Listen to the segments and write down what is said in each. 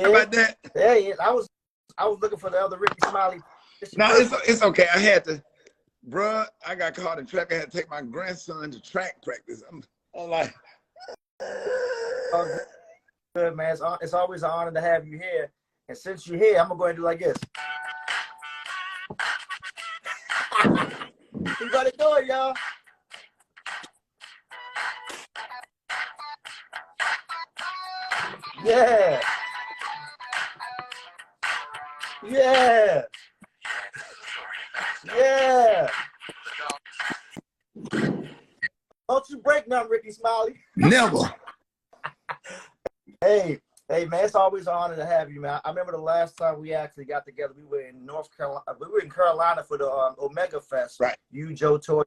How about that? Yeah, I was looking for the other Rickey Smiley. No, it's okay. I had to, bruh, I got caught in track. I had to take my grandson to track practice. I'm like, oh, good, man. It's always an honor to have you here. And since you're here, I'm gonna go ahead and do like this. You gotta do it, y'all. Yeah. Yeah. Yeah. Don't you break nothing, Rickey Smiley. never. Hey, man, it's always an honor to have you, man. I remember the last time we actually got together. We were in North Carolina. We were in Carolina for the Omega Fest. Right. You, Joe Toy,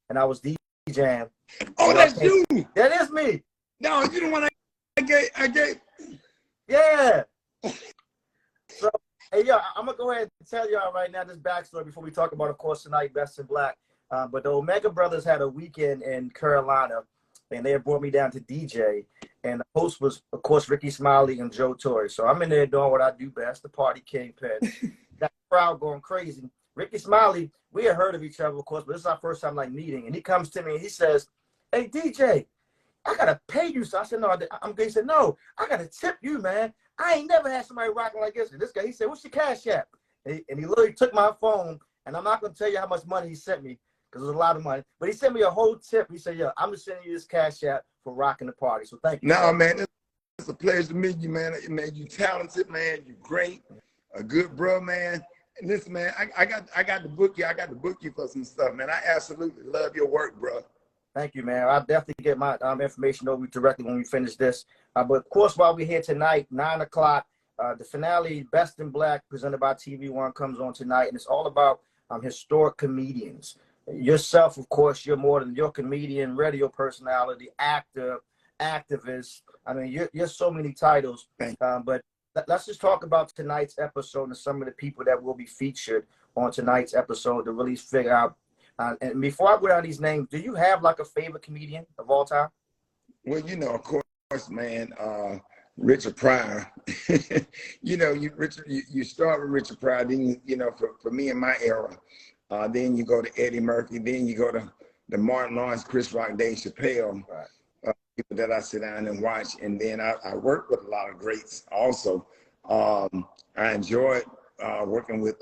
and I was DJing. Oh, that's you. That is me. No, you the one I gave. Yeah. So, hey, yo, I'm gonna go ahead and tell y'all right now this backstory before we talk about, of course, tonight, Best in Black. But the Omega Brothers had a weekend in Carolina, and they had brought me down to DJ. And the host was, of course, Rickey Smiley and Joe Torre. So I'm in there doing what I do best, the party kingpin. That crowd going crazy. Rickey Smiley, we had heard of each other, of course, but this is our first time like meeting. And he comes to me and he says, "Hey, DJ, I gotta pay you." So I said, "No, I'm good." He said, "No, I gotta tip you, man. I ain't never had somebody rocking like this." And this guy, he said, "What's your Cash App?" And he literally took my phone, and I'm not gonna tell you how much money he sent me, because it was a lot of money. But he sent me a whole tip. He said, "Yo, I'm just sending you this Cash App for rocking the party." So thank you. No, man, it's a pleasure to meet you, man. Man, you talented, man. You great, a good bro, man. And listen, man, I got to book you. I got to book you for some stuff, man. I absolutely love your work, bro. Thank you, man. I'll definitely get my information over directly when we finish this. But of course, while we're here tonight, 9 o'clock, the finale, Best in Black, presented by TV One, comes on tonight, and it's all about historic comedians. Yourself, of course, you're more than your comedian, radio personality, actor, activist. I mean, you're so many titles. But let's just talk about tonight's episode and some of the people that will be featured on tonight's episode to really figure out. And before I go down these names, do you have like a favorite comedian of all time? Well, you know, of course, man, Richard Pryor. You know, you start with Richard Pryor, then you know, for me in my era, then you go to Eddie Murphy, then you go to the Martin Lawrence, Chris Rock, Dave Chappelle, right. People that I sit down and watch, and then I work with a lot of greats also. I enjoyed working with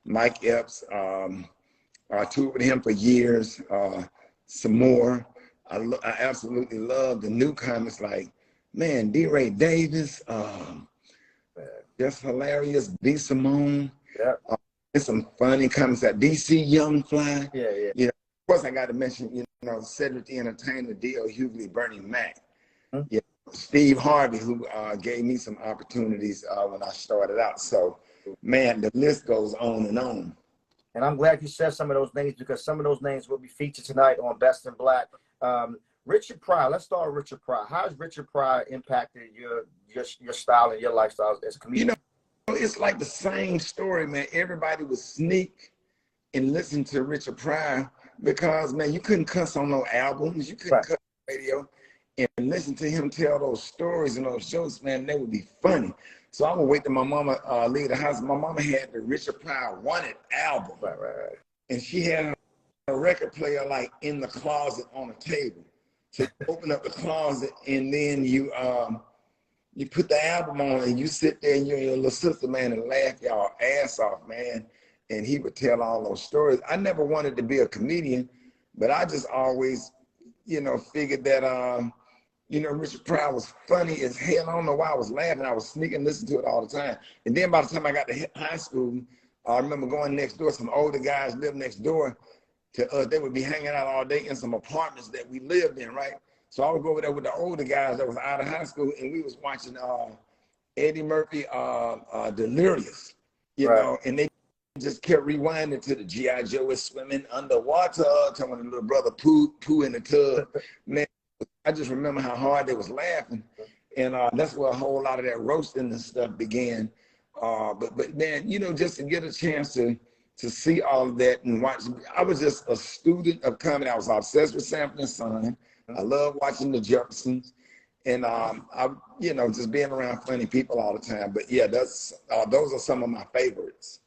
Mike Epps. I toured with him for years. Some more. I absolutely love the newcomers like, man, D. Ray Davis, just hilarious. B. Simone. Yeah. There's some funny comments at DC Young Fly. Yeah. You know, of course, I got to mention, you know, Cedric the Entertainer, D.L. Hughley, Bernie Mac. Yeah, Steve Harvey, who gave me some opportunities when I started out. So, man, the list goes on and on. And I'm glad you said some of those names, because some of those names will be featured tonight on Best in Black. Richard Pryor, let's start with Richard Pryor. How has Richard Pryor impacted your style and your lifestyle as a comedian? You know, it's like the same story, man. Everybody would sneak and listen to Richard Pryor because, man, you couldn't cuss on no albums. You couldn't cuss on radio. And listen to him tell those stories and those shows, man, they would be funny. So I would wait till my mama leave the house. My mama had the Richard Pryor Wanted album. Right. And she had a record player like in the closet on a table. So you open up the closet and then you put the album on and you sit there and you and your little sister, man, and laugh y'all ass off, man. And he would tell all those stories. I never wanted to be a comedian, but I just always, you know, figured that you know, Richard Pryor was funny as hell. I don't know why I was laughing. I was sneaking, listening to it all the time. And then by the time I got to high school, I remember going next door. Some older guys lived next door to us. They would be hanging out all day in some apartments that we lived in, right? So I would go over there with the older guys that was out of high school, and we was watching Eddie Murphy, Delirious, you know, and they just kept rewinding to the G.I. Joe is swimming underwater, telling the little brother poo in the tub. Man, I just remember how hard they was laughing, and that's where a whole lot of that roasting and stuff began. But man, you know, just to get a chance to see all of that and watch, I was just a student of comedy. I was obsessed with Sanford and Son. I love watching the Jeffersons, And I, you know, just being around funny people all the time. But yeah, those are some of my favorites.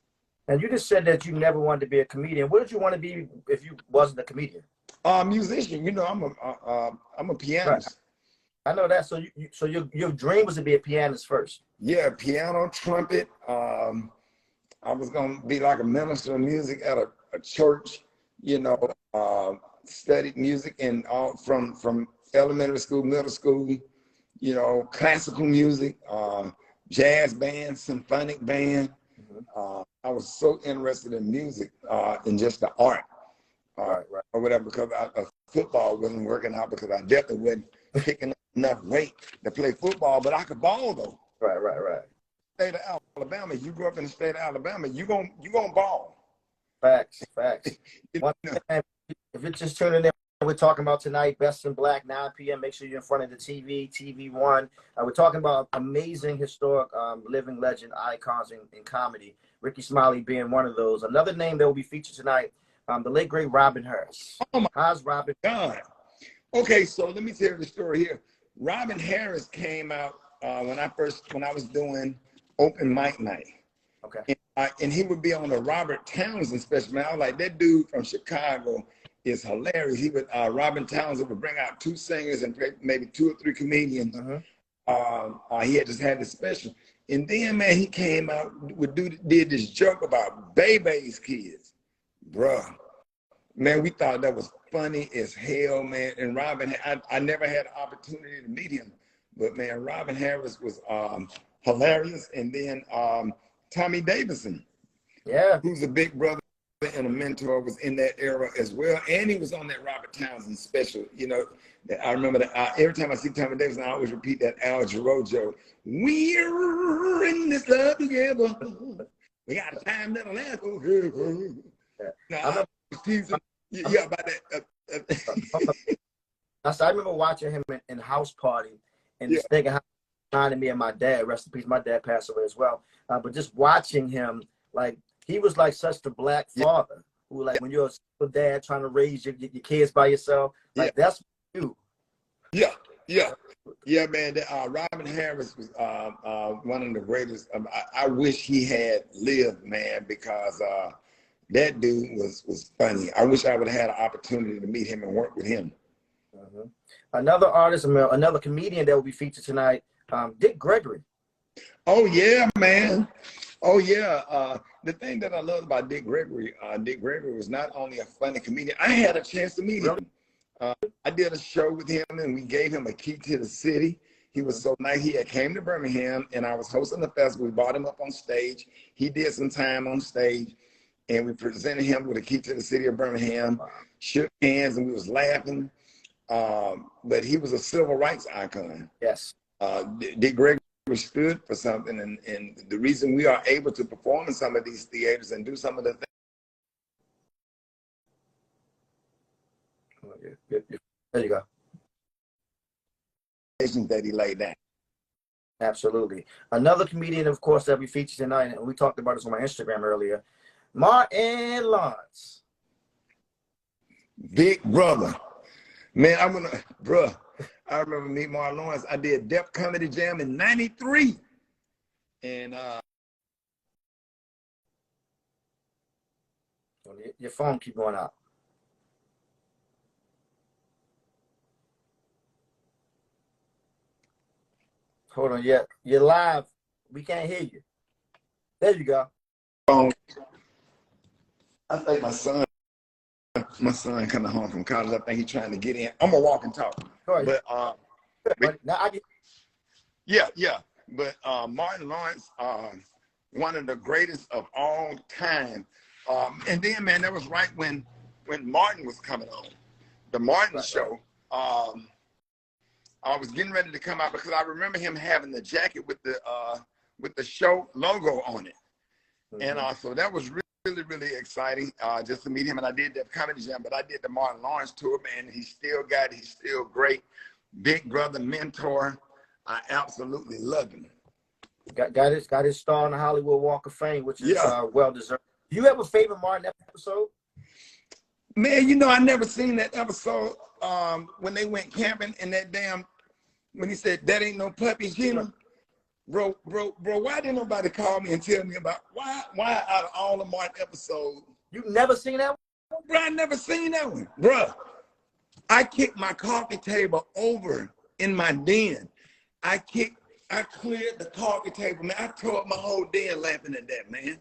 And you just said that you never wanted to be a comedian. What did you want to be if you wasn't a comedian? Musician. You know, I'm a pianist. Right. I know that. So so your dream was to be a pianist first. Yeah, piano, trumpet. I was gonna be like a minister of music at a church. You know, studied music and all from elementary school, middle school. You know, classical music, jazz band, symphonic band. I was so interested in music and just the art or whatever, because football wasn't working out because I definitely wasn't picking up enough weight to play football, but I could ball though. Right. State of Alabama, you grew up in the state of Alabama, you gonna ball. Facts. One thing, if you're just tuning in, we're talking about tonight, Best in Black, 9 p.m. Make sure you're in front of the TV, TV One. We're talking about amazing, historic, living legend icons in comedy. Rickey Smiley being one of those. Another name that will be featured tonight, the late great Robin Harris. Oh my How's Robin? God. Okay, so let me tell you the story here. Robin Harris came out when I was doing open mic night. Okay. And he would be on the Robert Townsend special. Man, I was like, that dude from Chicago is hilarious. He would Robin Townsend would bring out 2 singers and maybe 2 or 3 comedians. He had just had this special, and then man, he came out did this joke about Bebe's kids, bruh. Man, we thought that was funny as hell, man. And Robin, I never had an opportunity to meet him, but man, Robin Harris was hilarious. And then Tommy Davidson, who's a big brother and a mentor, was in that era as well, and he was on that Robert Townsend special. You know, I remember that every time I see Tommy Davidson, I always repeat that Al Jarreau joke. We're in this love together. We got a time that'll last. Now, I was teasing, about that. I remember watching him in House Party and just thinking how he reminded me of my dad. Rest in peace, my dad passed away as well. But just watching him, like, he was like such the Black father who, like, when you're a single dad trying to raise your kids by yourself, like, that's you. Yeah, man. Robin Harris was one of the greatest. I wish he had lived, man, because that dude was funny. I wish I would have had an opportunity to meet him and work with him. Another artist, another comedian that will be featured tonight, Dick Gregory. Oh yeah, man. Oh yeah. The thing that I loved about Dick Gregory was not only a funny comedian. I had a chance to meet him. I did a show with him, and we gave him a key to the city. He was so nice. He had came to Birmingham, and I was hosting the festival. We brought him up on stage. He did some time on stage, and we presented him with a key to the city of Birmingham, shook hands, and we was laughing. But he was a civil rights icon. Yes. Dick Gregory stood for something, and the reason we are able to perform in some of these theaters and do some of the things. There you go. That he laid down. Absolutely. Another comedian, of course, that we featured tonight, and we talked about this on my Instagram earlier, Martin Lawrence. Big brother. Man, I remember meeting Martin Lawrence. I did Def Comedy Jam in '93. And your phone keep going out. Hold on, you're live. We can't hear you. There you go. I think my son coming home from college. I think he's trying to get in. I'm gonna walk and talk. But now I get. Yeah. But Martin Lawrence, one of the greatest of all time. And then, man, that was right when Martin was coming on, the Martin show. I was getting ready to come out because I remember him having the jacket with the show logo on it. And so that was really exciting just to meet him. And I did that Comedy Jam, but I did the Martin Lawrence tour, man. He's still great. Big brother, mentor. I absolutely love him. Got his star on the Hollywood Walk of Fame, which is well deserved. Do you have a favorite Martin episode? Man, I never seen that episode when they went camping in that damn when he said, that ain't no puppy, Gina. Bro, why didn't nobody call me and tell me about why out of all the Martin episodes? You never seen that one? Bro, I never seen that one. Bro, I kicked my coffee table over in my den. I cleared the coffee table, man. I tore up my whole den laughing at that, man.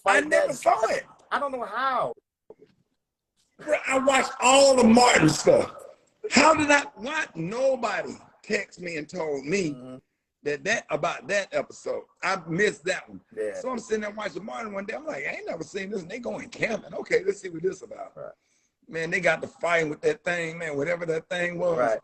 I never saw it. I don't know how. Bro, I watched all the Martin stuff. Why nobody text me and told me about that episode? I missed that one. Yeah. So I'm sitting there watching Martin one day. I'm like, I ain't never seen this. And they going camping. Okay, let's see what this is about. Right. Man, they got to fighting with that thing, man, whatever that thing was. Right.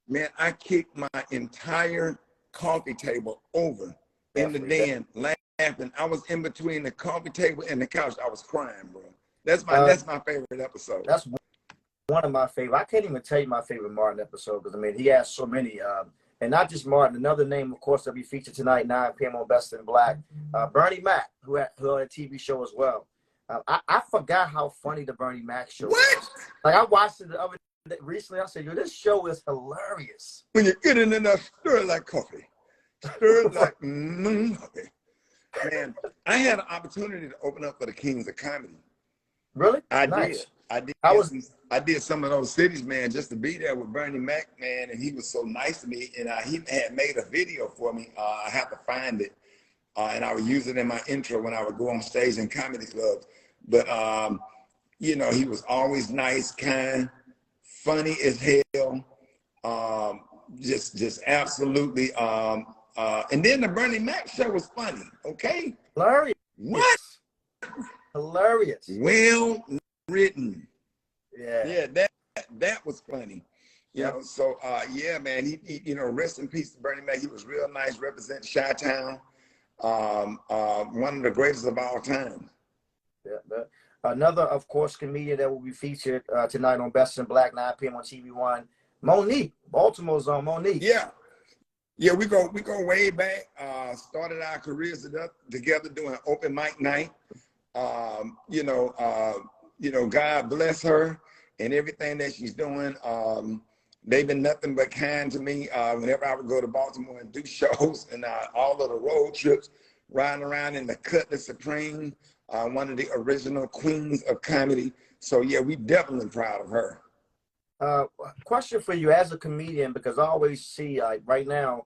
Man, I kicked my entire coffee table over in the den, laughing. I was in between the coffee table and the couch. I was crying, bro. That's my favorite episode. That's one of my favorite. I can't even tell you my favorite Martin episode because, I mean, he has so many. And not just Martin. Another name, of course, that we feature tonight, 9 p.m. on Best in Black. Bernie Mac, who had a TV show as well. I forgot how funny the Bernie Mac show was. Like, I watched it the other day recently. I said, yo, this show is hilarious. When you get in enough, stir it like coffee. Stir it like coffee. Man, I had an opportunity to open up for the Kings of Comedy. Really? I nice. did. I did some of those cities, man, just to be there with Bernie Mac, man, and he was so nice to me. And he had made a video for me. I have to find it, and I would use it in my intro when I would go on stage in comedy clubs. But you know, he was always nice, kind, funny as hell, just absolutely. And then the Bernie Mac show was funny. Okay. Hilarious. What? Hilarious. Well written. Yeah. That was funny. You know, so yeah, man, he you know, rest in peace to Bernie Mac. He was real nice, representing Chi-Town. One of the greatest of all time. Yeah. Another, of course, comedian that will be featured tonight on Best in Black, 9 p.m. on TV One. Monique, Baltimore's on Monique. Yeah. Yeah, we go way back. Started our careers together doing open mic night. You know, God bless her and everything that she's doing. They've been nothing but kind to me. Whenever I would go to Baltimore and do shows, and all of the road trips, riding around in the Cutlass Supreme, one of the original queens of comedy. So yeah, we definitely proud of her. Question for you as a comedian, because I always see right now,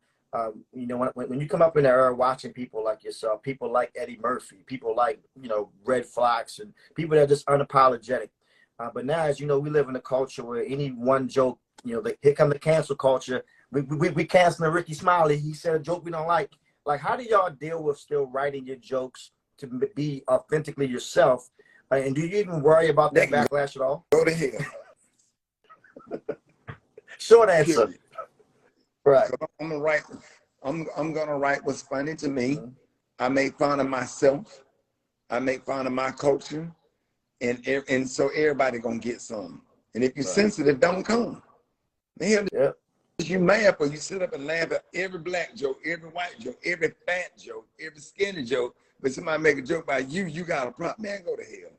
you know, when you come up in the era watching people like yourself, people like Eddie Murphy, people like, you know, Red Fox, and people that are just unapologetic. But now, as you know, we live in a culture where any one joke, you know, here come the cancel culture. We canceling Rickey Smiley. He said a joke we don't like. Like, how do y'all deal with still writing your jokes to be authentically yourself? And do you even worry about that backlash at all? Go to hell. Short answer. Period. Right. So I'm gonna write what's funny to me. I make fun of myself. I make fun of my culture, and so everybody gonna get some. And if you're sensitive, don't come. Hell, you mad for you sit up and laugh at every black joke, every white joke, every fat joke, every skinny joke. But somebody make a joke about you, you got a problem. Man, go to hell.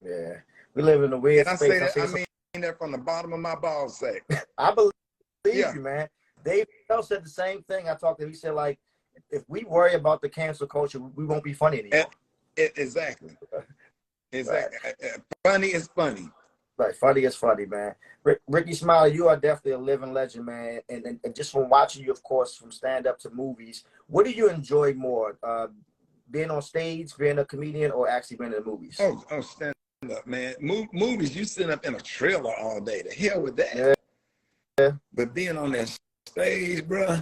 Yeah, we live in a weird space. I mean that from the bottom of my ball sack. I believe you, man. Dave said the same thing. I talked to him. He said, like, if we worry about the cancel culture, we won't be funny anymore. Exactly. Exactly. Right. Funny is funny. Right. Funny is funny, man. Rickey Smiley, you are definitely a living legend, man. And just from watching you, of course, from stand-up to movies, what do you enjoy more? Being on stage, being a comedian, or actually being in the movies? Oh, stand-up, man. Movies, you sit up in a trailer all day. The hell with that. Yeah. But being on that stage, bro.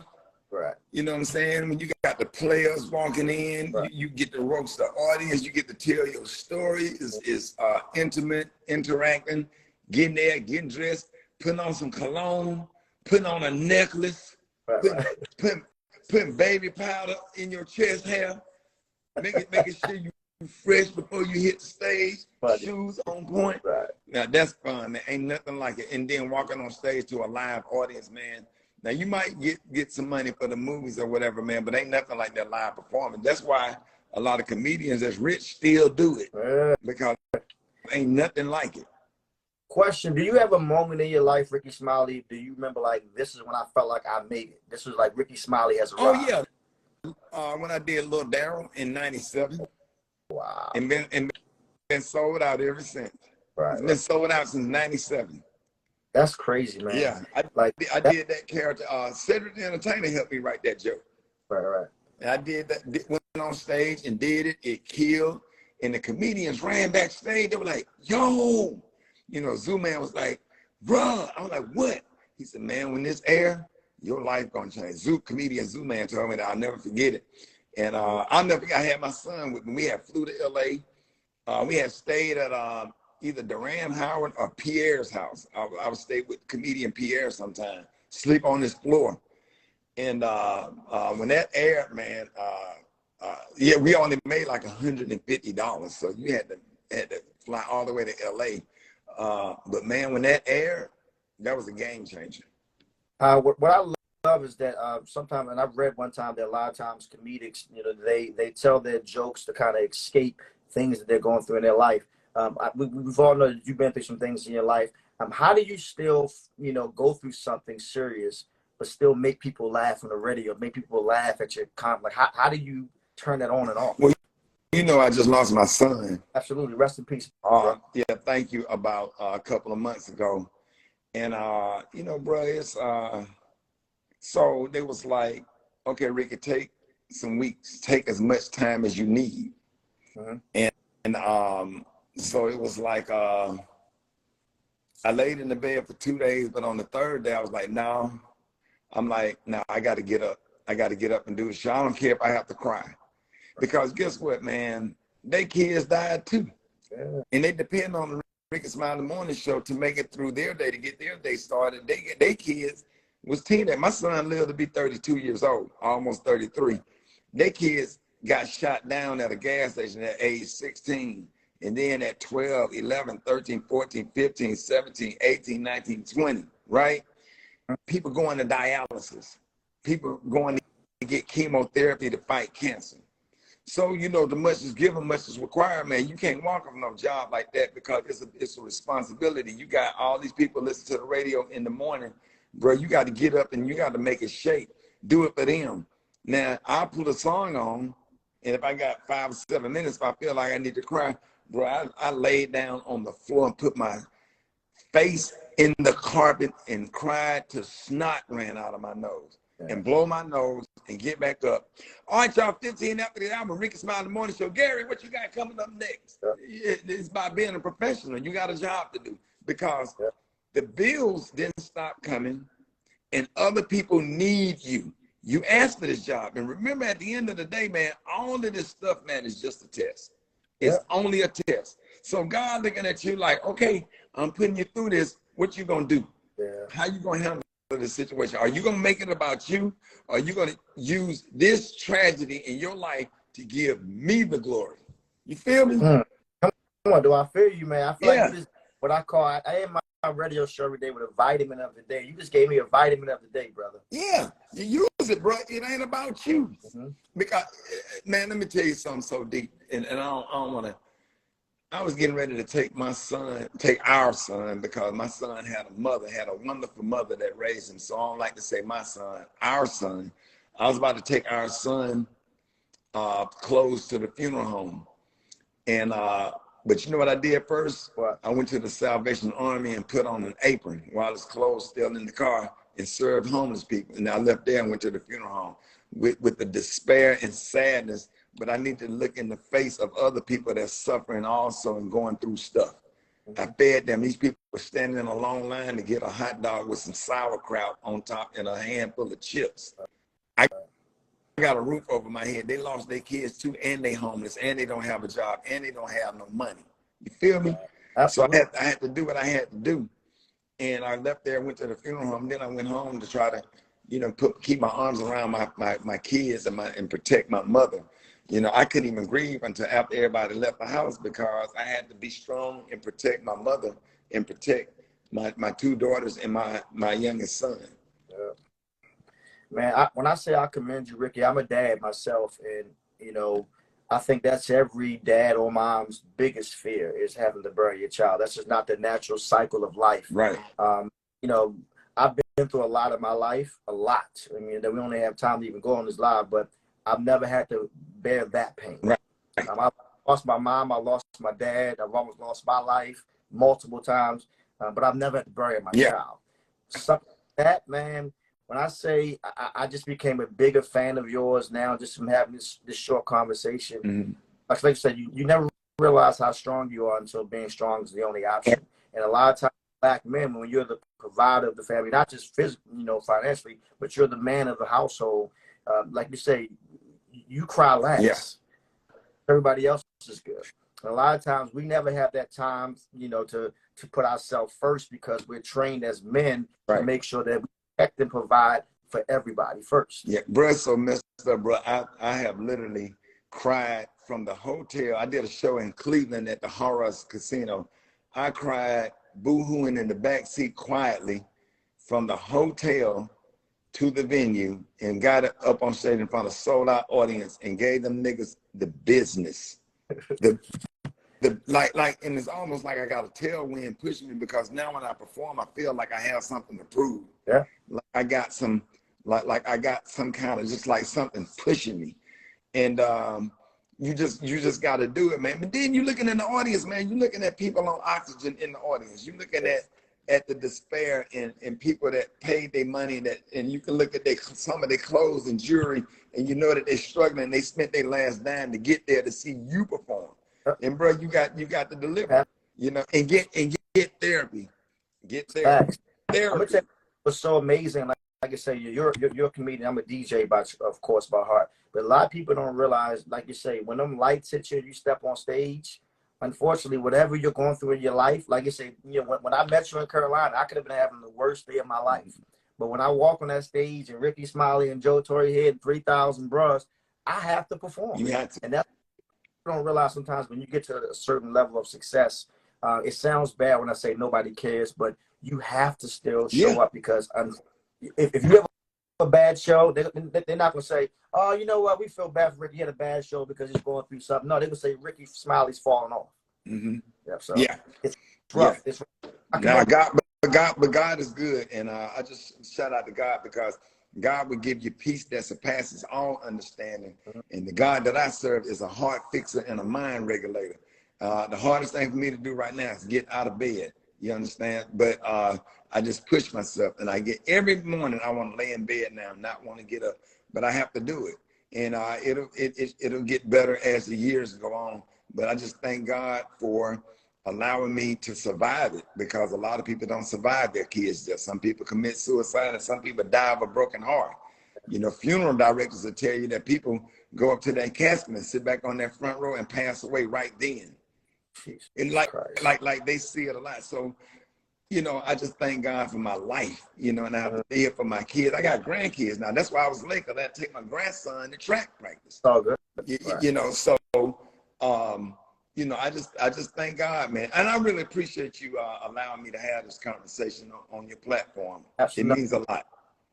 Right. You know what I'm saying? When you got the players walking in, right. you get to roast the audience, you get to tell your story. Is intimate, interacting, getting there, getting dressed, putting on some cologne, putting on a necklace, putting baby powder in your chest hair, making sure you fresh before you hit the stage, shoes on point. Right. Now that's fun, man. Ain't nothing like it. And then walking on stage to a live audience, man. Now you might get some money for the movies or whatever, man, but ain't nothing like that live performance. That's why a lot of comedians that's rich still do it, because ain't nothing like it. Question: do you have a moment in your life, Rickey Smiley? Do you remember like this is when I felt like I made it? This was like Rickey Smiley has arrived. Oh yeah. When I did Little Daryl in '97. Wow. And been sold out ever since. Right. It's been sold out since '97. That's crazy, man. Yeah, I did that character. Cedric the Entertainer helped me write that joke. Right. And I did that. Went on stage and did it. It killed. And the comedians ran backstage. They were like, "Yo," you know. Zoo Man was like, "Bruh." I was like, "What?" He said, "Man, when this air, your life gonna change." Comedian Zoo Man told me that. I'll never forget it. And I'll never forget. I had my son with me. We had flew to LA. We had stayed at either Duran Howard or Pierre's house. I would stay with comedian Pierre sometime, sleep on his floor. And when that aired, man, yeah, we only made like $150. So you had to fly all the way to LA. But man, when that aired, that was a game changer. What I love is that sometimes, and I've read one time that a lot of times comedics, you know, they tell their jokes to kind of escape things that they're going through in their life. We've all know that you've been through some things in your life. How do you still, you know, go through something serious, but still make people laugh on the radio, make people laugh at your comment? Like, how do you turn that on and off? Well, you know, I just lost my son. Absolutely. Rest in peace. Yeah, thank you. About a couple of months ago. And, you know, bro, it's, so they was like, okay, Rickey, take some weeks, take as much time as you need. And so it was like, I laid in the bed for 2 days, but on the third day, I was like, no. I'm like, no, I got to get up. I got to get up and do the show. I don't care if I have to cry. Because guess what, man? They kids died too. Yeah. And they depend on the Rickey Smiley Morning Show to make it through their day, to get their day started. They kids was teenagers. My son lived to be 32 years old, almost 33. They kids got shot down at a gas station at age 16. And then at 12, 11, 13, 14, 15, 17, 18, 19, 20, right? People going to dialysis. People going to get chemotherapy to fight cancer. So, you know, the much is given, much is required, man. You can't walk on no job like that because it's a responsibility. You got all these people listen to the radio in the morning. Bro, you got to get up and you got to make it shake. Do it for them. Now, I'll put a song on, and if I got 5 or 7 minutes, if I feel like I need to cry, bro, I laid down on the floor and put my face in the carpet and cried till snot ran out of my nose. And blow my nose and get back up. All right, y'all, 15 after the album, Rickey Smiley Morning Show. Gary, what you got coming up next? It's about being a professional. You got a job to do because the bills didn't stop coming and other people need you. You asked for this job. And remember, at the end of the day, man, all of this stuff, man, is just a test. It's only a test. So God looking at you like, okay, I'm putting you through this. What you going to do? How you going to handle the situation? Are you going to make it about you? Or are you going to use this tragedy in your life to give me the glory? You feel me? Come on, do I feel you, man? I feel like this, what I call, I end my radio show every day with a vitamin of the day. You just gave me a vitamin of the day, brother. Yeah, you use it, bro. It ain't about you. Because, man, let me tell you something so deep. And I don't want to. I was getting ready to take our son, because my son had a wonderful mother that raised him. So I don't like to say my son, our son. I was about to take our son close to the funeral home. And, but you know what I did first? What? I went to the Salvation Army and put on an apron while his clothes still in the car and served homeless people. And I left there and went to the funeral home with the despair and sadness. But I need to look in the face of other people that's suffering also and going through stuff. I fed them. These people were standing in a long line to get a hot dog with some sauerkraut on top and a handful of chips. I got a roof over my head. They lost their kids too, and they homeless, and they don't have a job, and they don't have no money. You feel me? Absolutely. So I had to do what I had to do. And I left there, went to the funeral home. Then I went home to try to, you know, keep my arms around my kids and protect my mother. You know, I couldn't even grieve until after everybody left the house, because I had to be strong and protect my mother and protect my 2 daughters and my youngest son. Man, when I say I commend you, Rickey, I'm a dad myself, and you know, I think that's every dad or mom's biggest fear, is having to bury your child. That's just not the natural cycle of life. Right. You know, I've been through a lot of my life, a lot. I mean, we only have time to even go on this live, but I've never had to bear that pain. Right. I lost my mom. I lost my dad. I've almost lost my life multiple times, but I've never had to bury my child. Something like that, man. When I say I just became a bigger fan of yours now, just from having this short conversation. Mm-hmm. Like I said, you never realize how strong you are until being strong is the only option. And a lot of times, Black men, when you're the provider of the family, not just physically, you know, financially, but you're the man of the household. Like you say, you cry last. Yes. Everybody else is good. And a lot of times we never have that time, you know, to put ourselves first, because we're trained as men to make sure that we protect and provide for everybody first. Yeah, bro, it's so messed up, bro. I have literally cried from the hotel. I did a show in Cleveland at the Horrors Casino. I cried boo-hooing in the back seat quietly from the hotel to the venue, and got up on stage in front of a sold-out audience and gave them niggas the business. And it's almost like I got a tailwind pushing me, because now when I perform, I feel like I have something to prove. Yeah. Like I got some, like I got some kind of, just like something pushing me. And you just got to do it, man. But then you're looking in the audience, man. You're looking at people on oxygen in the audience. You're looking at the despair and people that paid their money, and you can look at some of their clothes and jewelry, and you know that they're struggling. They spent their last dime to get there to see you perform. And bro, you got to deliver, you know, and get therapy. Get therapy. I'm gonna tell you what's so amazing. Like I say, you're a comedian. I'm a DJ, of course, by heart. But a lot of people don't realize, like you say, when them lights hit you, you step on stage. Unfortunately, whatever you're going through in your life, like you say, you know, when I met you in Carolina, I could have been having the worst day of my life. But when I walk on that stage and Rickey, Smiley, and Joe Torre hit 3,000 bros, I have to perform. You have to. And that's what you don't realize sometimes when you get to a certain level of success. It sounds bad when I say nobody cares, but you have to still show up, because if you have a bad show, they're not going to say, oh, you know what, we feel bad for Rickey. He had a bad show because he's going through something. No, they're going to say Rickey Smiley's falling off. Mm-hmm. So it's rough. It's rough. But God is good. And I just shout out to God, because God will give you peace that surpasses all understanding. And the God that I serve is a heart fixer and a mind regulator. The hardest thing for me to do right now is get out of bed. You understand? But I just push myself, and I get every morning I want to lay in bed now, not want to get up, but I have to do it. And it'll get better as the years go on. But I just thank God for allowing me to survive it, because a lot of people don't survive their kids death. Some people commit suicide, and some people die of a broken heart. You know, funeral directors will tell you that people go up to their casket and sit back on their front row and pass away right then. And like they see it a lot. So, you know, I just thank God for my life, you know, and I have to be here for my kids. I got grandkids now. That's why I was late, because I had to take my grandson to track practice. All good. You know, so you know, I just thank God, man. And I really appreciate you allowing me to have this conversation on your platform. Absolutely. It means a lot.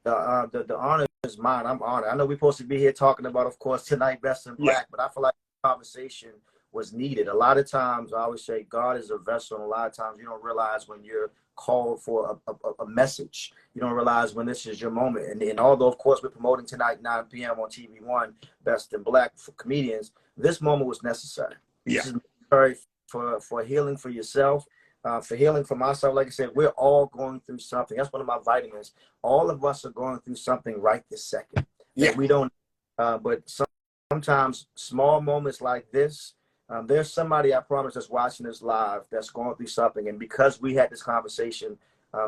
The honor is mine. I'm honored. I know we're supposed to be here talking about, of course, tonight, Best in Black, but I feel like the conversation was needed. A lot of times, I always say God is a vessel, and a lot of times you don't realize when you're called for a message. You don't realize when this is your moment. And although, of course, we're promoting tonight, 9 p.m. on TV1, Best in Black for comedians, this moment was necessary. Yeah. This is necessary for healing for yourself, for healing for myself. Like I said, we're all going through something. That's one of my vitamins. All of us are going through something right this second. Yeah. We don't, but sometimes small moments like this, there's somebody, I promise, that's watching this live that's going through something. And because we had this conversation,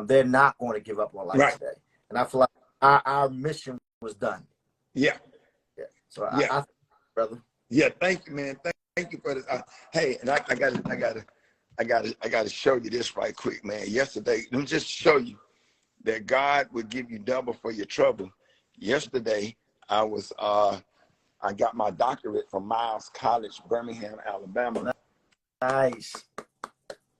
they're not going to give up on life today. And I feel like our mission was done. Yeah. So I thank you, brother. Yeah. Thank you, man. Thank you for this. Hey, and I gotta show you this right quick, man. Yesterday, let me just show you that God will give you double for your trouble. Yesterday, I got my doctorate from Miles College, Birmingham, Alabama. Nice.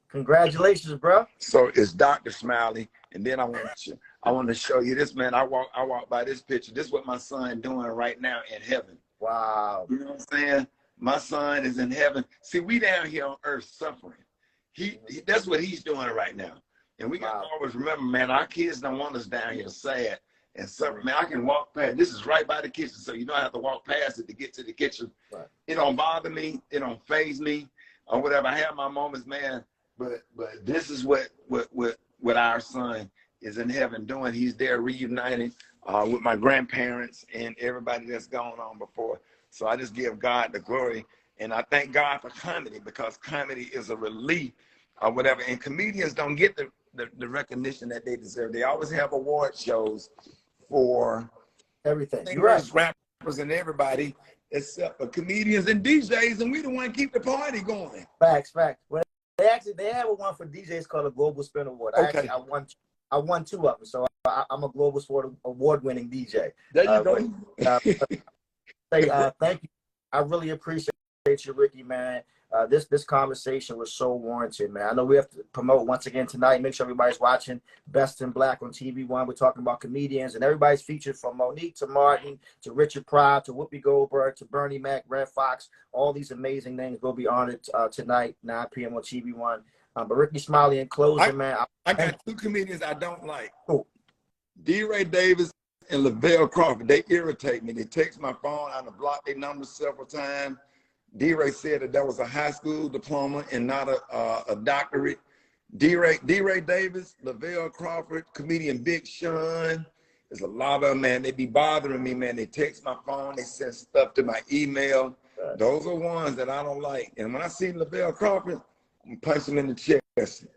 Congratulations, bro. So it's Dr. Smiley. And then I want to show you this, man. I walk by this picture. This is what my son doing right now in heaven. Wow. You know what I'm saying? my son is in heaven. See, we down here on earth suffering. That's what he's doing right now. And we got to always remember, man, our kids don't want us down here sad and suffering. Man, I can walk past. This is right by the kitchen, so you don't have to walk past it to get to the kitchen. Right. It don't bother me. It don't faze me or whatever. I have my moments, man. But this is what our son is in heaven doing. He's there reuniting with my grandparents and everybody that's gone on before. So I just give God the glory. And I thank God for comedy, because comedy is a relief or whatever. And comedians don't get the recognition that they deserve. They always have award shows for everything. Singers, rappers, and everybody except for comedians and DJs, and we the one keep the party going. Facts. Well, they have one for DJs called a Global Spin Award. Okay. I won 2 of them, so I'm a Global Sport Award-winning DJ. There you go. Thank you. I really appreciate you, Rickey, man. This conversation was so warranted, man. I know we have to promote once again tonight. Make sure everybody's watching Best in Black on TV1. We're talking about comedians, and everybody's featured, from Monique to Martin to Richard Pryor to Whoopi Goldberg to Bernie Mac, Red Fox. All these amazing names will be honored tonight, 9 p.m. on TV1. But Rickey Smiley, in closing, man. I got 2 comedians I don't like. Cool. D-Ray Davis and Lavelle Crawford. They irritate me. They text my phone. I done blocked their numbers several times. D-Ray said that was a high school diploma and not a doctorate. D-Ray Davis, Lavelle Crawford, comedian Big Sean. There's a lot of them, man. They be bothering me, man. They text my phone. They send stuff to my email. Those are ones that I don't like. And when I see Lavelle Crawford, I'm punch him in the chest.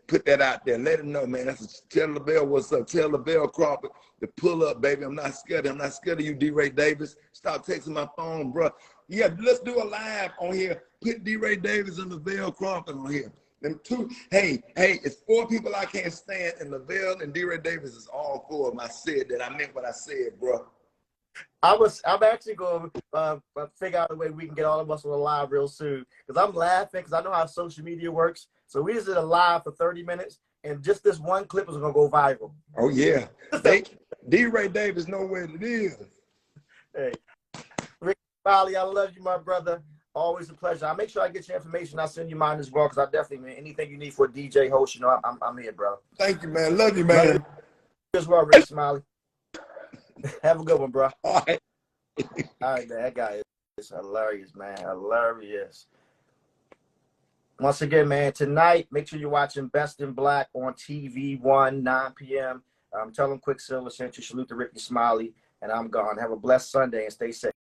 Put that out there. Let him know, man. Tell Lavelle what's up. Tell Lavelle Crawford to pull up, baby. I'm not scared. I'm not scared of you, D-Ray Davis. Stop texting my phone, bro. Yeah, let's do a live on here. Put D-Ray Davis and Lavelle Crawford on here. Them 2. Hey, it's 4 people I can't stand, and Lavelle and D-Ray Davis is all 4 of them. I said that. I meant what I said, bro. I'm actually going to figure out a way we can get all of us on a live real soon, because I'm laughing because I know how social media works. So we just did a live for 30 minutes, and just this one clip is going to go viral. Oh, yeah. D-Ray Davis know where it is. Hey, Rickey Smiley, I love you, my brother. Always a pleasure. I'll make sure I get your information. I'll send you mine as well, because I definitely, anything you need for a DJ host, you know, I'm here, bro. Thank you, man. Love you, man. Love you as well, Rickey Smiley. Have a good one, bro. All right, man. That guy is hilarious, man. Hilarious. Once again, man, tonight, make sure you're watching Best in Black on TV1, 9 p.m. Tell them QuickSilva sent you. Salute to Rickey Smiley, and I'm gone. Have a blessed Sunday and stay safe.